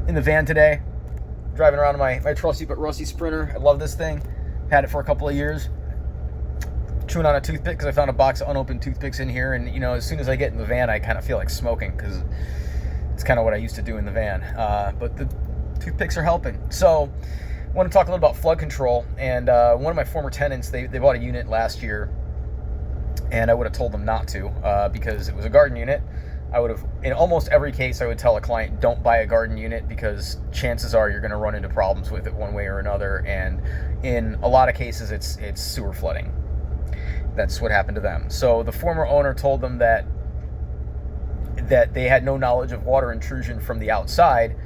in the van today, driving around in my trusty but rusty Sprinter. I love this thing. Had it for a couple of years. Chewing on a toothpick because I found a box of unopened toothpicks in here, and as soon as I get in the van, I kind of feel like smoking because it's kind of what I used to do in the van. But the toothpicks are helping. So I want to talk a little about flood control. And one of my former tenants, they bought a unit last year, and I would have told them not to because it was a garden unit. I would have, in almost every case, I would tell a client, don't buy a garden unit because chances are you're going to run into problems with it one way or another. And in a lot of cases, it's sewer flooding. That's what happened to them. So the former owner told them that they had no knowledge of water intrusion from the outside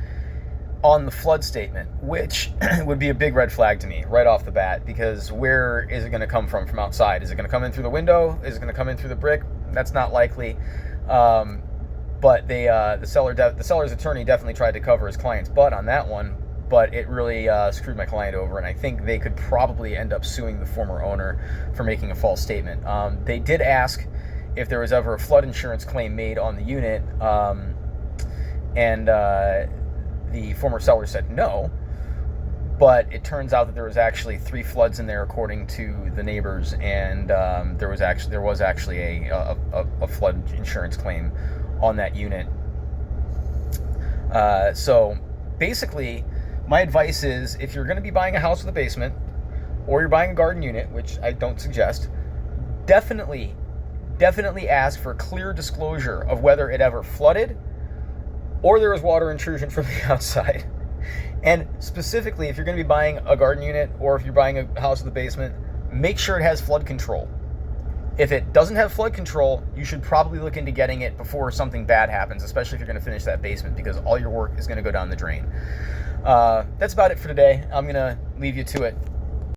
on the flood statement, which would be a big red flag to me right off the bat, because where is it going to come from outside? Is it going to come in through the window? Is it going to come in through the brick? That's not likely. But the seller's attorney definitely tried to cover his client's butt on that one, but it really screwed my client over, and I think they could probably end up suing the former owner for making a false statement. They did ask if there was ever a flood insurance claim made on the unit, and the former seller said no, but it turns out that there was actually 3 floods in there according to the neighbors, and there was actually a flood insurance claim on that unit. So basically, my advice is, if you're going to be buying a house with a basement, or you're buying a garden unit, which I don't suggest, definitely ask for clear disclosure of whether it ever flooded or there was water intrusion from the outside. And specifically, if you're going to be buying a garden unit or if you're buying a house with a basement, make sure it has flood control. If it doesn't have flood control, you should probably look into getting it before something bad happens, especially if you're going to finish that basement, because all your work is going to go down the drain. That's about it for today. I'm going to leave you to it.